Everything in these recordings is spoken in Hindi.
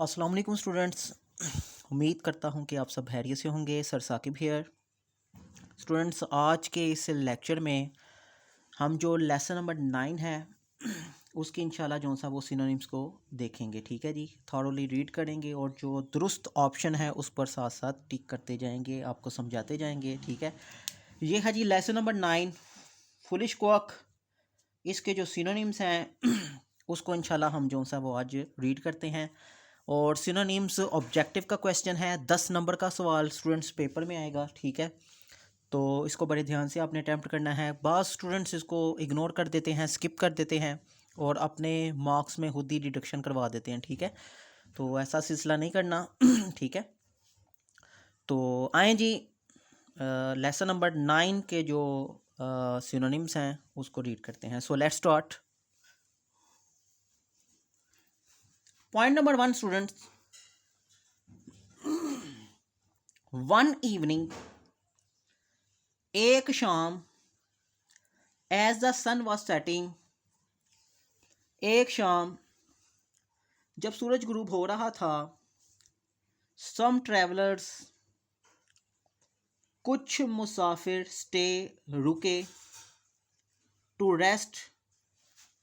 अस्सलाम वालेकुम स्टूडेंट्स। उम्मीद करता हूँ कि आप सब खैरियत से होंगे। Sir Saqib here. स्टूडेंट्स, आज के इस लेक्चर में हम जो लेसन नंबर 9 है उसकी इंशाल्लाह जो सा वो सिनोनिम्स को देखेंगे। ठीक है जी, थॉरोली रीड करेंगे और जो दुरुस्त ऑप्शन है उस पर साथ साथ टिक करते जाएंगे, आपको समझाते जाएंगे। ठीक है, ये है जी लेसन नंबर 9 फुलिश क्वाक। इसके जो सिनोनिम्स हैं उसको इंशाल्लाह हम जो सा वो आज रीड करते हैं। और सिनोनिम्स ऑब्जेक्टिव का क्वेश्चन है, 10 नंबर का सवाल स्टूडेंट्स पेपर में आएगा। ठीक है, तो इसको बड़े ध्यान से आपने अटैम्प्ट करना है। बाज़ स्टूडेंट्स इसको इग्नोर कर देते हैं, स्किप कर देते हैं और अपने मार्क्स में खुद ही डिडक्शन करवा देते हैं। ठीक है, तो ऐसा सिलसिला नहीं करना। ठीक है, तो आए जी लेसन नंबर 9 के जो सिनोनिम्स हैं उसको रीड करते हैं। So let's start. Point number 1 students, one evening, एक शाम, as the sun was setting, एक शाम जब सूरज गुरूब हो रहा था, सम ट्रेवलर्स, कुछ मुसाफिर, स्टे, रुके, टू रेस्ट,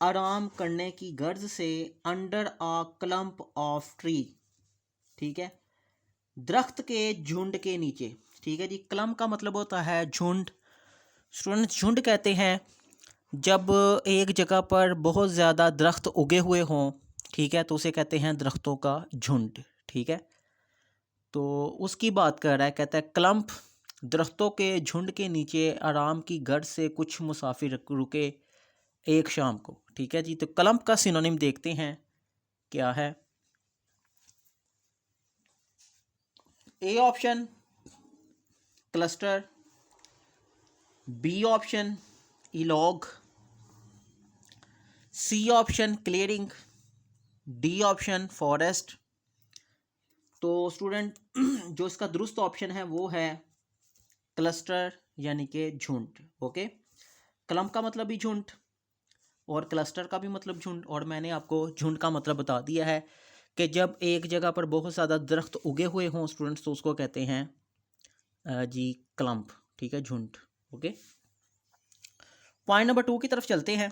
आराम करने की गर्ज से, under a clump of tree. ठीक है, दरख्त के झुंड के नीचे। ठीक है जी, क्लम्प का मतलब होता है झुंड। स्टूडेंट्स, झुंड कहते हैं जब एक जगह पर बहुत ज़्यादा दरख्त उगे हुए हों। ठीक है, तो उसे कहते हैं दरख्तों का झुंड। ठीक है, तो उसकी बात कर रहा है, कहता है क्लम्प, दरख्तों के झुंड के नीचे आराम की गर्ज से कुछ मुसाफिर रुके एक शाम को। ठीक है जी, तो क्लम्प का सिनोनिम देखते हैं क्या है। A option cluster, B option इलॉग, C option clearing, D option forest. तो स्टूडेंट जो इसका दुरुस्त ऑप्शन है वो है क्लस्टर यानी कि झुंड। ओके, क्लम्प का मतलब भी झुंड और क्लस्टर का भी मतलब झुंड, और मैंने आपको झुंड का मतलब बता दिया है कि जब एक जगह पर बहुत ज़्यादा दरख्त उगे हुए हों स्टूडेंट्स, तो उसको कहते हैं जी क्लम्प। ठीक है, झुंड। ओके, पॉइंट नंबर 2 की तरफ चलते हैं।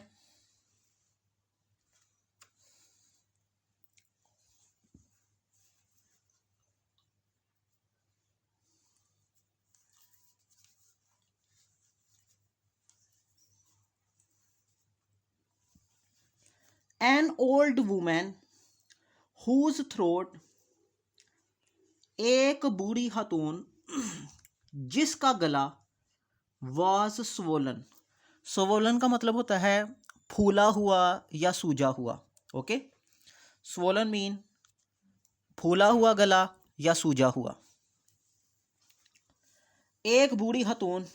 An old woman whose throat, एक बूढ़ी खातून जिसका गला वाज स्वोलन। स्वोलन का मतलब होता है फूला हुआ या सूजा हुआ। ओके, स्वोलन मीन फूला हुआ गला या सूजा हुआ। एक बूढ़ी खातून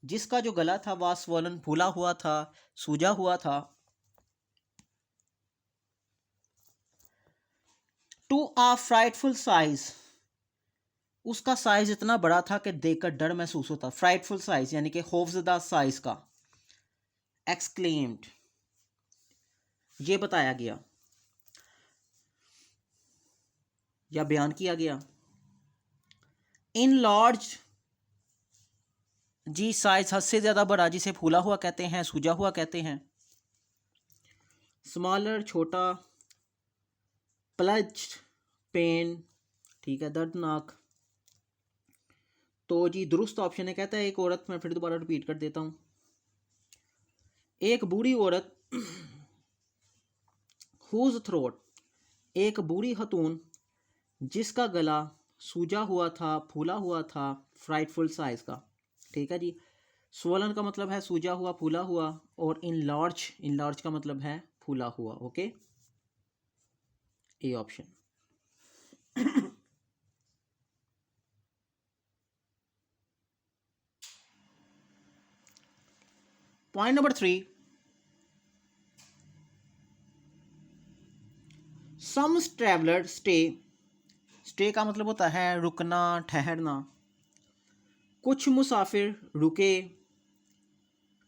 जिसका जो गला था वह स्वोलन, फूला हुआ था, सूजा हुआ था। टू अ फ्राइटफुल साइज, उसका साइज इतना बड़ा था कि देखकर डर महसूस होता। फ्राइटफुल साइज यानी कि खौफजदा साइज का। एक्सक्लेम्ड, ये बताया गया या बयान किया गया। इन लार्ज, जी साइज हद से ज़्यादा बड़ा, जिसे फूला हुआ कहते हैं, सूजा हुआ कहते हैं। स्मॉलर, छोटा। प्लज, पेन, ठीक है, दर्दनाक। तो जी दुरुस्त ऑप्शन है, कहता है एक औरत, मैं फिर दोबारा रिपीट कर देता हूँ, एक बूढ़ी औरत, हुज थ्रोट, एक बूढ़ी खतून जिसका गला सूजा हुआ था, फूला हुआ था, फ्राइटफुल साइज का। ठीक है जी, स्वलन का मतलब है सूजा हुआ, फूला हुआ, और इन लार्ज का मतलब है फूला हुआ। Okay, A option. Point number 3, some traveller stay, stay का मतलब होता है रुकना, ठहरना। कुछ मुसाफिर रुके,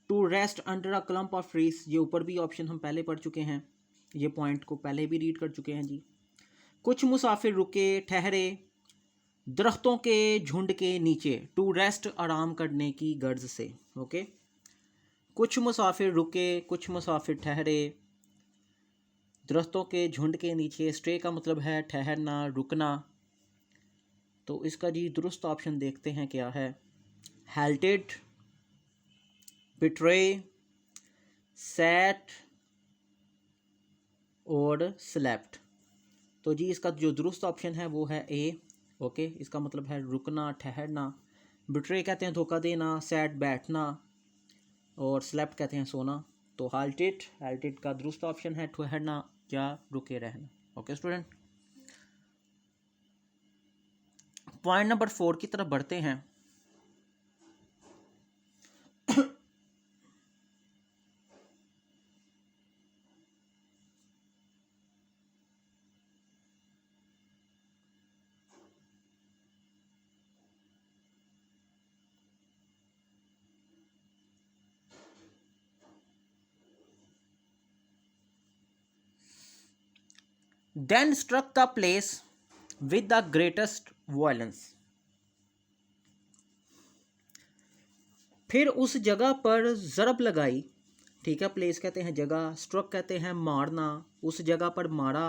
to rest under a clump of trees, ये ऊपर भी ऑप्शन हम पहले पढ़ चुके हैं, ये पॉइंट को पहले भी रीड कर चुके हैं जी। कुछ मुसाफिर रुके ठहरे दरख्तों के झुंड के नीचे, टू रेस्ट आराम करने की गर्ज से। ओके, कुछ मुसाफिर रुके, कुछ मुसाफिर ठहरे दरख्तों के झुंड के नीचे। स्टे का मतलब है ठहरना, रुकना। तो इसका जी दुरुस्त ऑप्शन देखते हैं क्या है। हेल्टेड, बिट्रे, सैट और स्लेप्ट। तो जी इसका जो दुरुस्त ऑप्शन है वो है ए। ओके, इसका मतलब है रुकना, ठहरना। बिट्रे कहते हैं धोखा देना, सैट बैठना और स्लेप्ट कहते हैं सोना। तो हाल्टेड का दुरुस्त ऑप्शन है ठहरना या रुके रहना। ओके स्टूडेंट, पॉइंट नंबर 4 की तरफ बढ़ते हैं। Then struck the place with the greatest violence। फिर उस जगह पर ज़रब लगाई। ठीक है, प्लेस कहते हैं जगह, स्ट्रक कहते हैं मारना, उस जगह पर मारा।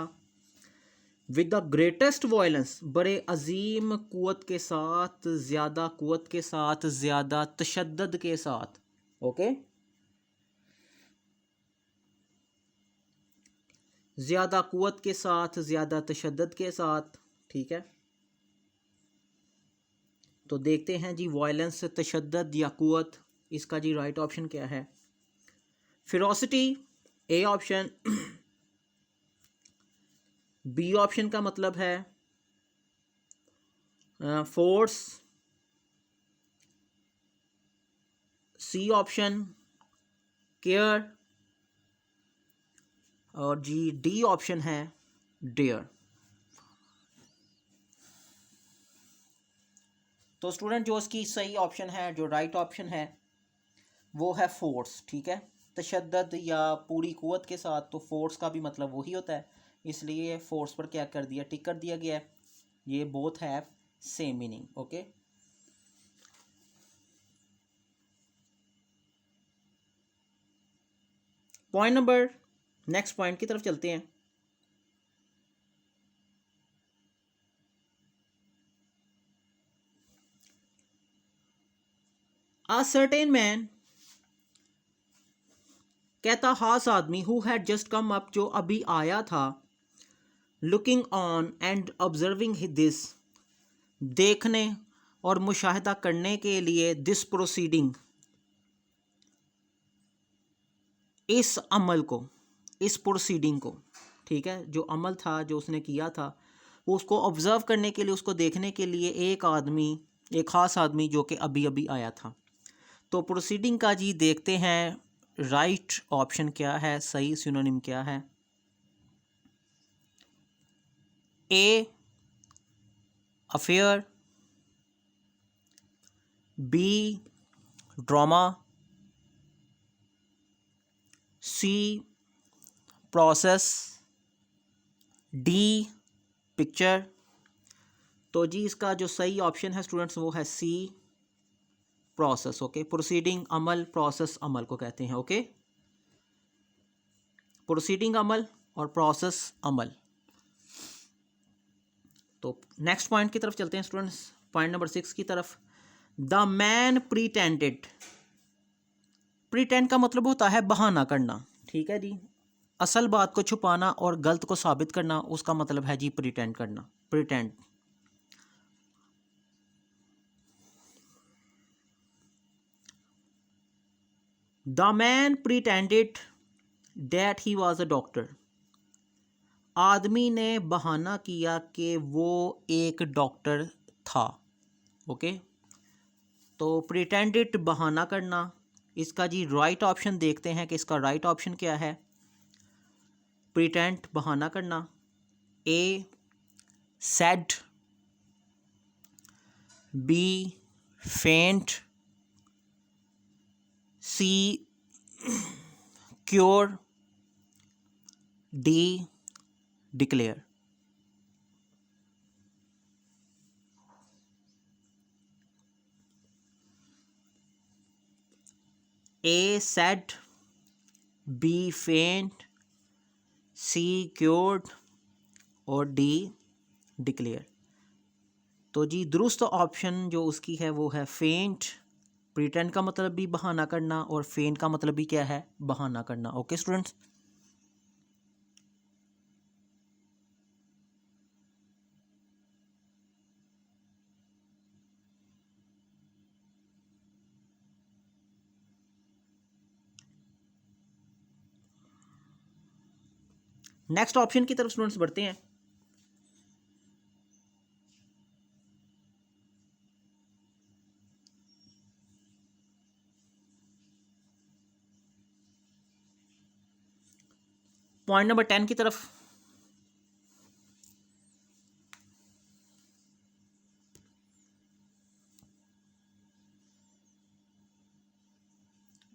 विद द ग्रेटेस्ट वायलेंस, बड़े अजीम कुवत के साथ, ज़्यादा कुवत के साथ, ज़्यादा तशद्दद के साथ। ओके, ज़्यादा कुवत के साथ, ज़्यादा तशद्दद के साथ। ठीक है, तो देखते हैं जी वायलेंस, तशद्दद या कुवत। इसका जी राइट ऑप्शन क्या है। Ferocity A option. B option का मतलब है फोर्स। सी ऑप्शन केयर और जी डी ऑप्शन है डेयर। तो स्टूडेंट जो इसकी सही ऑप्शन है, जो राइट ऑप्शन है वो है फोर्स। ठीक है, तशद्दद या पूरी कुवत के साथ, तो फोर्स का भी मतलब वही होता है, इसलिए फोर्स पर क्या कर दिया, टिक कर दिया गया है। ये both have same meaning. Okay, point number, next point की तरफ चलते हैं। A certain man, कहता खास आदमी, who had just come up, जो अभी आया था, looking on and observing this, देखने और मुशाहिदा करने के लिए, दिस प्रोसीडिंग, इस अमल को, इस प्रोसीडिंग को। ठीक है, जो अमल था जो उसने किया था, वो उसको ऑब्जर्व करने के लिए, उसको देखने के लिए एक आदमी, एक ख़ास आदमी जो कि अभी अभी आया था। तो प्रोसीडिंग का जी देखते हैं राइट ऑप्शन क्या है, सही सिनोनिम क्या है। ए अफेयर, बी ड्रामा, सी प्रोसेस, डी पिक्चर। तो जी इसका जो सही ऑप्शन है स्टूडेंट्स वो है सी प्रोसेस। ओके, प्रोसीडिंग अमल, प्रोसेस अमल को कहते हैं। ओके, प्रोसीडिंग अमल और प्रोसेस अमल। तो नेक्स्ट पॉइंट की तरफ चलते हैं स्टूडेंट्स, पॉइंट नंबर 6 की तरफ। द मैन प्रीटेंडेड, प्रीटेंड का मतलब होता है बहाना करना। ठीक है जी, असल बात को छुपाना और गलत को साबित करना, उसका मतलब है जी प्रीटेंड करना, pretend. The man pretended that he was a doctor, आदमी ने बहाना किया कि वो एक डॉक्टर था। ओके, तो प्रिटेंडेड बहाना करना। इसका जी राइट ऑप्शन देखते हैं कि इसका राइट ऑप्शन क्या है। प्रिटेंड बहाना करना, ए सैड, बी फेंट, सी क्योर, डी डिक्लेयर। ए सेड, बी फेंट, सी क्योर्ड और डी डिक्लेयर। तो जी दुरुस्त ऑप्शन जो उसकी है वो है फेंट। प्रिटेंड का मतलब भी बहाना करना और फेंट का मतलब भी क्या है, बहाना करना। Okay students. नेक्स्ट ऑप्शन की तरफ स्टूडेंट्स बढ़ते हैं। पॉइंट नंबर 10 की तरफ।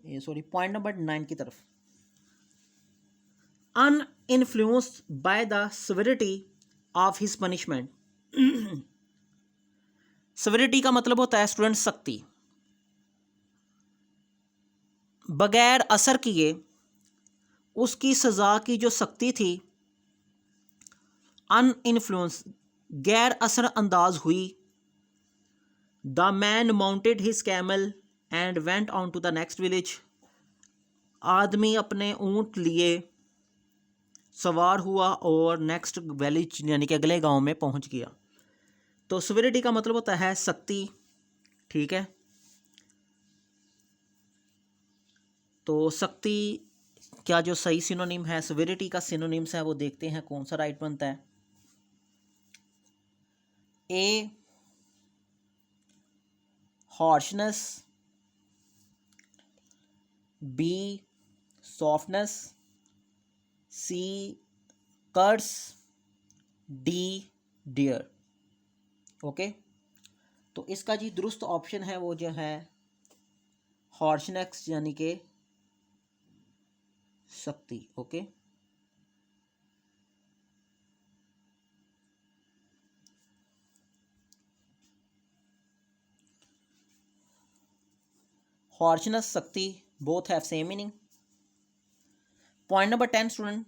ये सॉरी, पॉइंट नंबर 9 की तरफ। Uninfluenced by the severity of his punishment. Severity का मतलब होता है स्टूडेंट सख्ती। बगैर असर किए उसकी सजा की जो सख्ती थी, अनइन्फ्लुएंस गैर असर अंदाज हुई। The man mounted his camel and went on to the next village. आदमी अपने ऊंट लिए सवार हुआ और नेक्स्ट विलेज यानी कि अगले गांव में पहुंच गया। तो सिविरिटी का मतलब होता है सख्ती, ठीक है। तो सख्ती क्या जो सही सिनोनिम है सिविरिटी का सिनोनिम्स है वो देखते हैं कौन सा राइट बनता है। ए हार्शनेस, बी सॉफ्टनेस, सी कर्स, डी डियर। ओके, तो इसका जी दुरुस्त ऑप्शन है वो जो है हार्शनेस यानी कि सख्ती। ओके, harshness सख्ती both have same meaning. Point number 10 student.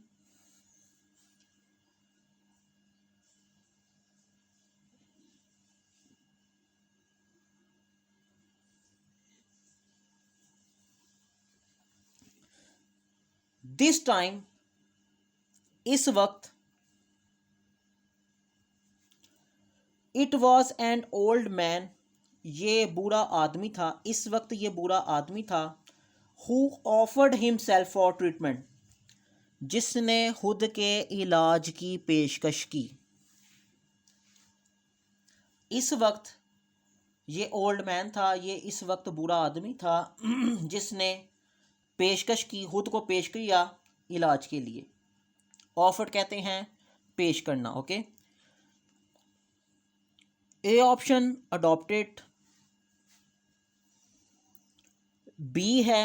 This time इस वक्त it was an old man, ये बूढ़ा आदमी था। इस वक्त ये बूढ़ा आदमी था। who offered himself for treatment, जिसने खुद के इलाज की पेशकश की। इस वक्त ये ओल्ड मैन था, ये इस वक्त बूढ़ा आदमी था जिसने पेशकश की, खुद को पेश किया इलाज के लिए। ऑफर कहते हैं पेश करना। Okay, A option adopted, B है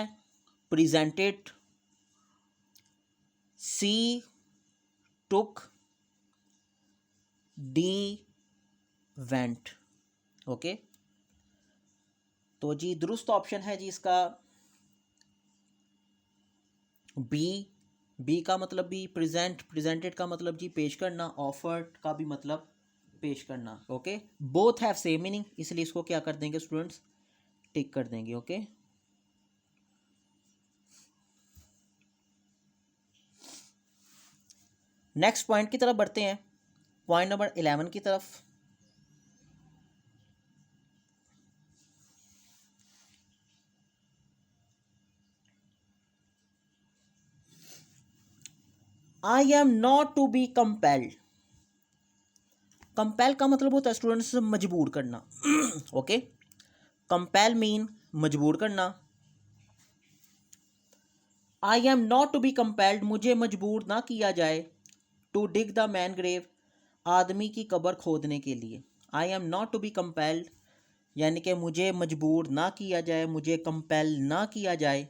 presented, C took, D went. Okay, तो जी दुरुस्त ऑप्शन है जी इसका बी। बी का मतलब भी प्रेजेंट, प्रेजेंटेड का मतलब जी पेश करना, ऑफर्ड का भी मतलब पेश करना। Okay, both have same meaning, इसलिए इसको क्या कर देंगे स्टूडेंट्स, टिक कर देंगे। ओके, नेक्स्ट पॉइंट की तरफ बढ़ते हैं, पॉइंट नंबर 11 की तरफ। I am not to be compelled. Compel का मतलब होता है स्टूडेंट्स मजबूर करना। ओके, कंपेल मीन मजबूर करना। I am not to be compelled, मुझे मजबूर ना किया जाए। To dig the man grave, आदमी की कब्र खोदने के लिए। I am not to be compelled यानी कि मुझे मजबूर ना किया जाए, मुझे कंपेल ना किया जाए।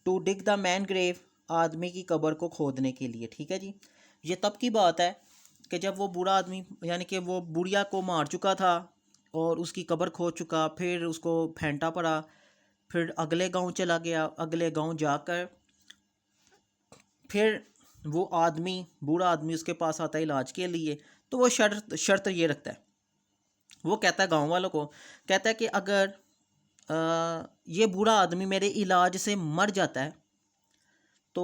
To dig the man grave, आदमी की कब्र को खोदने के लिए। ठीक है जी, ये तब की बात है कि जब वो बूढ़ा आदमी यानी कि वो बुढ़िया को मार चुका था और उसकी कब्र खोद चुका, फिर उसको फेंटा पड़ा, फिर अगले गांव चला गया, अगले गांव जाकर फिर वो आदमी, बूढ़ा आदमी उसके पास आता है इलाज के लिए। तो वो शर्त शर्त ये रखता है, वो कहता है गांव वालों को, कहता है कि अगर ये बूढ़ा आदमी मेरे इलाज से मर जाता है तो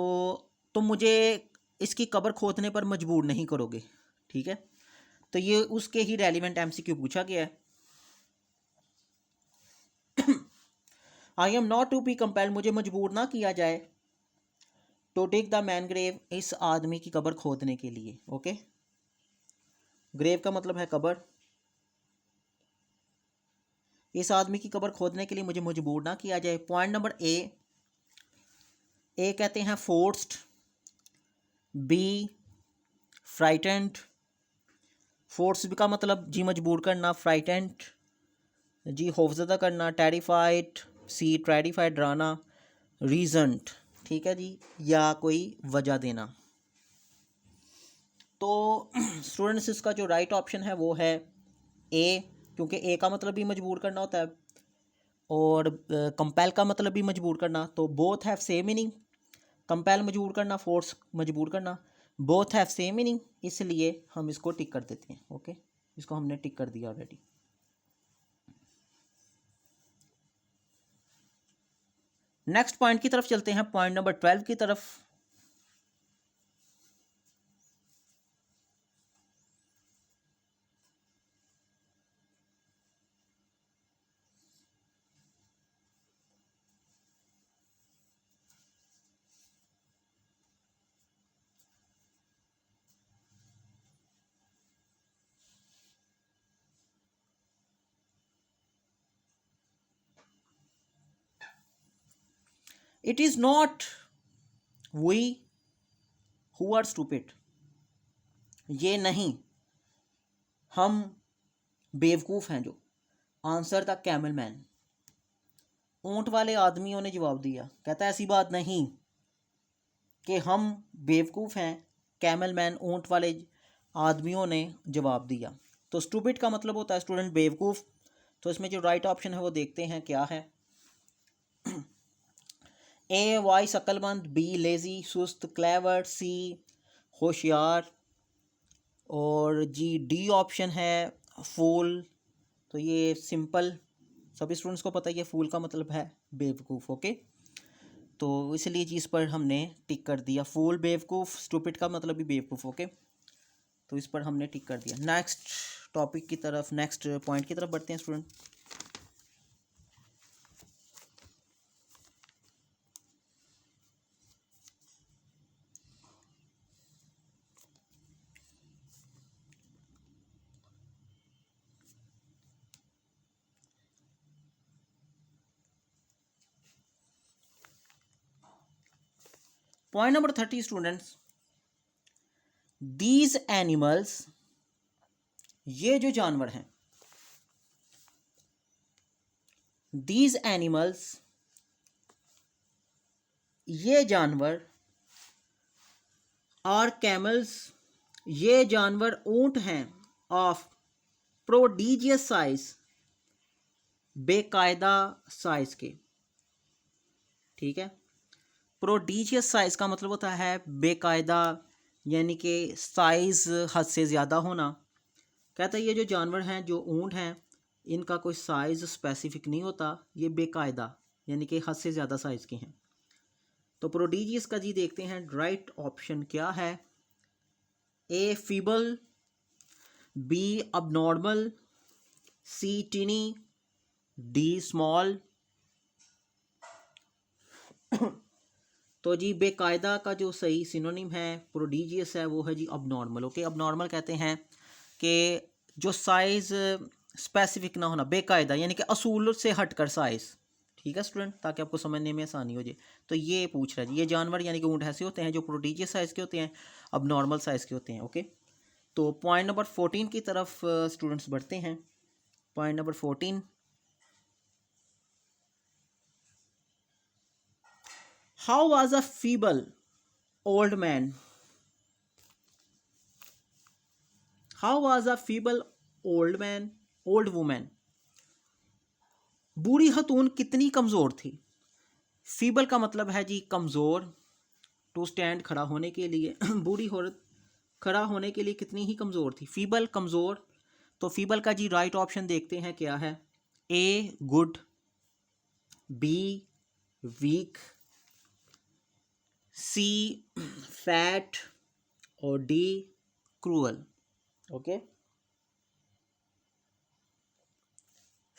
तुम मुझे इसकी कब्र खोदने पर मजबूर नहीं करोगे। ठीक है, तो ये उसके ही रेलिवेंट एमसीक्यू पूछा गया है। I am not to be compelled, मुझे मजबूर ना किया जाए, to dig the man grave, इस आदमी की कब्र खोदने के लिए। ओके, ग्रेव का मतलब है कब्र, इस आदमी की कब्र खोदने के लिए मुझे मजबूर ना किया जाए। पॉइंट नंबर ए कहते हैं फोर्स्ड, बी फ्राइटेंड, फोर्स का मतलब जी मजबूर करना, फ्राइटेंड जी खौफजदा करना, टेरिफाइड सी टेरिफाइड डराना, रीजंट ठीक है जी, या कोई वजह देना। तो स्टूडेंट्स इसका जो राइट ऑप्शन है वो है ए, क्योंकि ए का मतलब भी मजबूर करना होता है और कंपेल का मतलब भी मजबूर करना, तो both have same meaning. Compel मजबूर करना, फोर्स मजबूर करना, बोथ हैव सेम मीनिंग, इसलिए हम इसको टिक कर देते हैं। ओके, इसको हमने टिक कर दिया ऑलरेडी। नेक्स्ट पॉइंट की तरफ चलते हैं, पॉइंट नंबर 12 की तरफ। It is not we who are stupid, ये नहीं हम बेवकूफ़ हैं जो। आंसर द कैमल मैन, ऊंट वाले आदमियों ने जवाब दिया, कहता है ऐसी बात नहीं कि हम बेवकूफ़ हैं, कैमल मैन ऊंट वाले आदमियों ने जवाब दिया। तो स्टूपिड का मतलब होता है स्टूडेंट बेवकूफ़। तो इसमें जो राइट ऑप्शन है वो देखते हैं क्या है। ए वाइस अक्लमंद, बी लेज़ी सुस्त क्लेवर, सी होशियार, और जी डी ऑप्शन है फूल। तो ये सिंपल सभी स्टूडेंट्स को पता है, ये फूल का मतलब है बेवकूफ़। ओके, तो इसलिए जी इस पर हमने टिक कर दिया, फूल बेवकूफ़, स्टूपिड का मतलब भी बेवकूफ़। ओके, तो इस पर हमने टिक कर दिया। नेक्स्ट टॉपिक की तरफ, नेक्स्ट पॉइंट की तरफ बढ़ते हैं student. Point number 30 students, these animals, ये जो जानवर हैं, दीज एनिमल्स, ये जानवर, आर कैमल्स, ये जानवर ऊंट हैं, ऑफ प्रोडीजियस साइज, बेकायदा साइज के। ठीक है, प्रोडीजियस साइज का मतलब होता है बेकायदा, यानी कि साइज हद से ज़्यादा होना। कहता है ये जो जानवर हैं, जो ऊंट हैं, इनका कोई साइज स्पेसिफिक नहीं होता, ये बेकायदा यानी कि हद से ज़्यादा साइज के हैं। तो प्रोडीजियस का जी देखते हैं राइट ऑप्शन क्या है। ए फीबल, बी अबनॉर्मल, सी टिनी, डी स्मॉल। तो जी बेकायदा का जो सही सिनोनिम है प्रोडीजियस है वो है जी अबनॉर्मल। ओके, अबनॉर्मल कहते हैं कि जो साइज़ स्पेसिफिक ना होना, बेकायदा यानी कि असूल से हटकर साइज़। ठीक है स्टूडेंट, ताकि आपको समझने में आसानी हो जाए। तो ये पूछ रहा है जी, ये जानवर यानी कि ऊँट ऐसे होते हैं जो प्रोडीजियस साइज़ के होते हैं, अबनॉर्मल साइज़ के होते हैं। ओके, तो पॉइंट नंबर 14 की तरफ स्टूडेंट्स बढ़ते हैं। Point number 14, how was a feeble old man, how was a feeble old man, old women बूढ़ी खतून कितनी कमज़ोर थी। फीबल का मतलब है जी कमज़ोर, टू स्टैंड खड़ा होने के लिए। बूढ़ी औरत खड़ा होने के लिए कितनी ही कमज़ोर थी। फीबल कमज़ोर, तो फीबल का जी राइट ऑप्शन देखते हैं क्या है। A good, B weak, C fat और डी क्रूअल। ओके,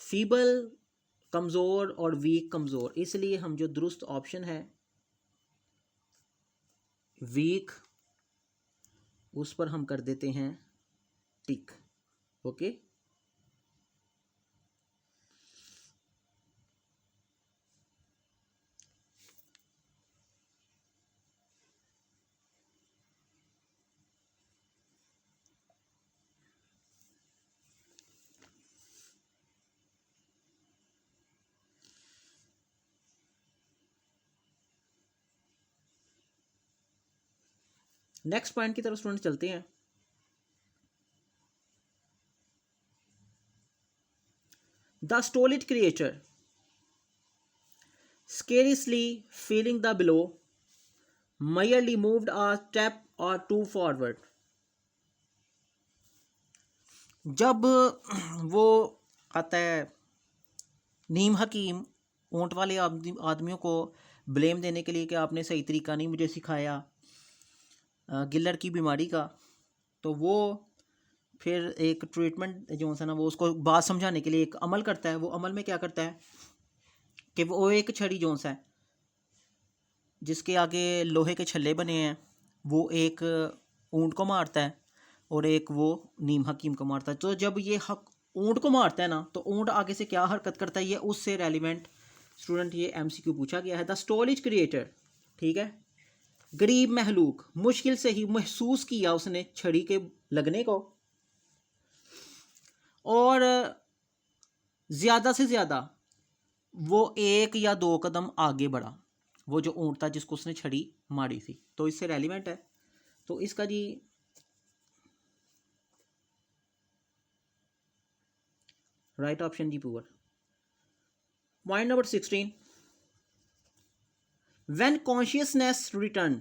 फीबल कमज़ोर और वीक कमज़ोर, इसलिए हम जो दुरुस्त ऑप्शन है वीक, उस पर हम कर देते हैं टिक। ओके, नेक्स्ट पॉइंट की तरफ स्टूडेंट चलते हैं। The stolid creature scarcely feeling the blow merely moved a step or two forward। जब वो आता है नीम हकीम ऊंट वाले आदमियों को ब्लेम देने के लिए कि आपने सही तरीका नहीं मुझे सिखाया गिलर की बीमारी का, तो वो फिर एक ट्रीटमेंट जो है ना वो उसको बात समझाने के लिए एक अमल करता है। वो अमल में क्या करता है कि वो एक छड़ी जो है जिसके आगे लोहे के छल्ले बने हैं, वो एक ऊंट को मारता है और एक वो नीम हकीम को मारता है। तो जब ये ऊंट को मारता है ना, तो ऊंट आगे से क्या हरकत करता है, ये उससे रेलिवेंट स्टूडेंट ये एमसीक्यू पूछा गया है। द स्टोलिज क्रिएटर, ठीक है, गरीब महलूक मुश्किल से ही महसूस किया उसने छड़ी के लगने को, और ज़्यादा से ज़्यादा वो एक या दो कदम आगे बढ़ा, वो जो ऊंट था जिसको उसने छड़ी मारी थी। तो इससे रेलिवेंट है। तो इसका जी राइट ऑप्शन जी poor. Point number 16, when consciousness return,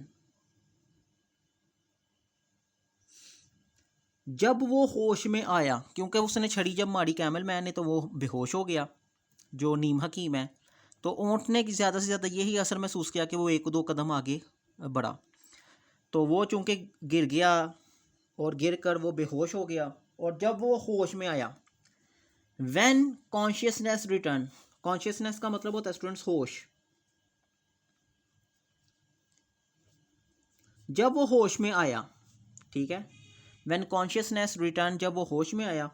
जब वो होश में आया, क्योंकि उसने छड़ी जब मारी कैमल मैन ने तो वो बेहोश हो गया जो नीम हकीम है। तो ऊँट ने ज़्यादा से ज़्यादा यही असर महसूस किया कि वो एक दो कदम आगे बढ़ा, तो वो चूँकि गिर गया और गिर कर वो बेहोश हो गया। और जब वो होश में आया, व्हेन कॉन्शियसनेस रिटर्न, कॉन्शियसनेस का मतलब होता है स्टूडेंट्स होश। जब वो होश में आया, ठीक है, व्हेन कॉन्शियसनेस रिटर्न, जब वो होश में आया,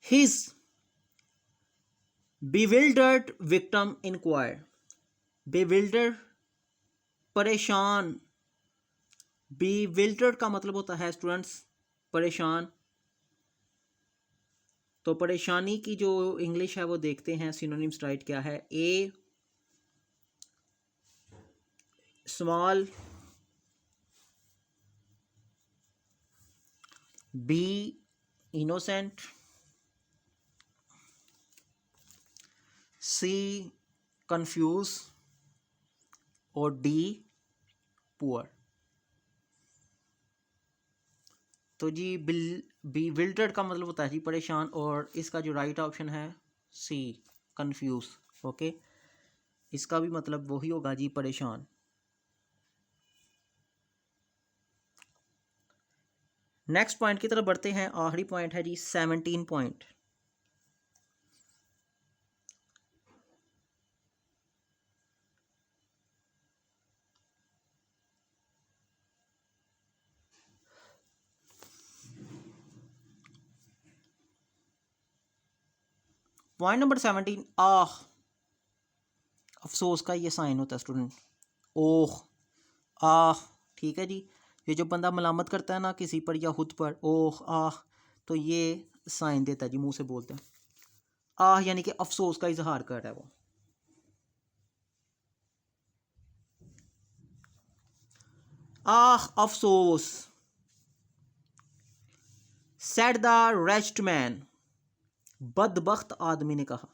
his bewildered victim inquired, bewildered परेशान, bewildered का मतलब होता है स्टूडेंट्स परेशान। तो परेशानी की जो इंग्लिश है वो देखते हैं सिनोनिम्स राइट क्या है। A small, B innocent, C confuse और डी पुअर। तो जी bewildered का मतलब होता है जी परेशान, और इसका जो राइट ऑप्शन है सी कंफ्यूज। ओके, इसका भी मतलब वही होगा जी परेशान। नेक्स्ट पॉइंट की तरफ बढ़ते हैं। आखिरी पॉइंट है जी 17 पॉइंट। पॉइंट नंबर 17, आह, अफसोस का ये साइन होता है स्टूडेंट। ओह, आह, ठीक है जी। ये जो बंदा मलामत करता है ना किसी पर या खुद पर, ओह आह, तो ये साइन देता है जी, मुंह से बोलते हैं। आह यानी कि अफसोस का इजहार कर रहा है वो। आह अफसोस, सेड द रेस्ट मैन, बदबख्त आदमी ने कहा।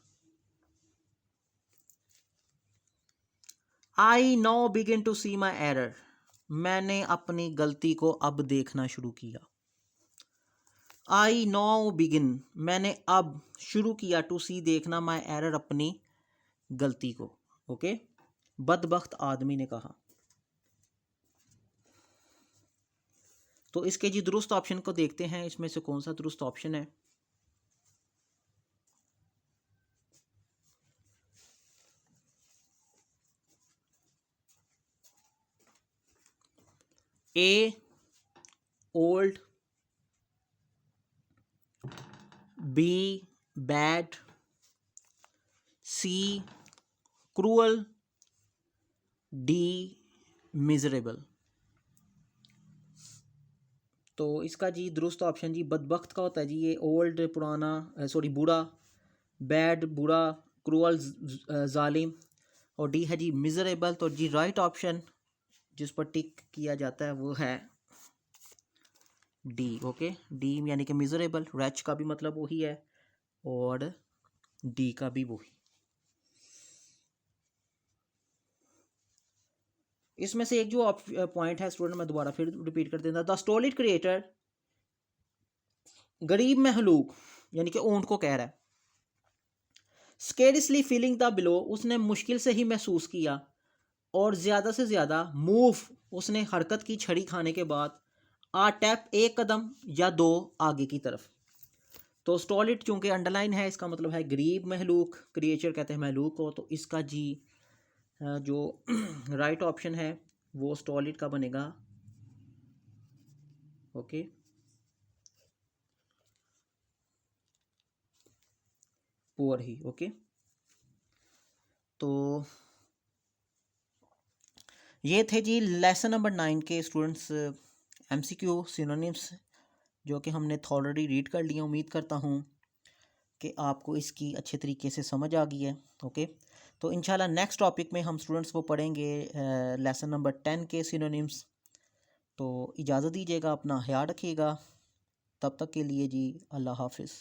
I now begin to see my error, मैंने अपनी गलती को अब देखना शुरू किया। आई नाउ बिगिन, मैंने अब शुरू किया, टू सी देखना, माई एरर अपनी गलती को। ओके, बदबख्त आदमी ने कहा। तो इसके जी दुरुस्त ऑप्शन को देखते हैं, इसमें से कौन सा दुरुस्त ऑप्शन है। A old, B bad, C cruel, D miserable. तो इसका जी दुरुस्त ऑप्शन जी बदबख्त का होता है जी, ये ओल्ड पुराना, सॉरी बूढ़ा, बैड बुरा, क्रूअल जालिम, और डी है जी मिजरेबल। तो जी राइट ऑप्शन जिस पर टिक किया जाता है वो है डी। ओके, डी यानी कि मिजरेबल, रैच का भी मतलब वही है और डी का भी वही। इसमें से एक जो पॉइंट है स्टूडेंट, मैं दोबारा फिर रिपीट कर देता, द स्टोलिड क्रिएटर, गरीब महलूक यानी कि ऊंट को कह रहा है, स्केरियसली फीलिंग द बिलो, उसने मुश्किल से ही महसूस किया, और ज़्यादा से ज़्यादा मूव, उसने हरकत की छड़ी खाने के बाद, आ टैप, एक कदम या दो आगे की तरफ। तो स्टॉलिड चूंकि अंडरलाइन है, इसका मतलब है गरीब महलूक, क्रिएचर कहते हैं महलूक को। तो इसका जी जो राइट ऑप्शन है वो स्टॉलिड का बनेगा। ओके, पुअर ही। ओके, तो ये थे जी लेसन नंबर 9 के स्टूडेंट्स एमसीक्यू सिनोनिम्स, जो कि हमने ऑलरेडी रीड कर लिया। उम्मीद करता हूँ कि आपको इसकी अच्छे तरीके से समझ आ गई है। ओके, तो इंशाल्लाह नेक्स्ट टॉपिक में हम स्टूडेंट्स को पढ़ेंगे लेसन नंबर 10 के सिनोनिम्स। तो इजाज़त दीजिएगा, अपना ख्याल रखिएगा, तब तक के लिए जी अल्लाह हाफिज़।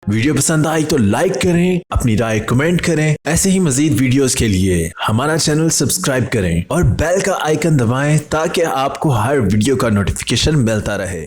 वीडियो पसंद आई तो लाइक करें, अपनी राय कमेंट करें। ऐसे ही मजीद वीडियोस के लिए हमारा चैनल सब्सक्राइब करें और बेल का आइकन दबाएं ताकि आपको हर वीडियो का नोटिफिकेशन मिलता रहे।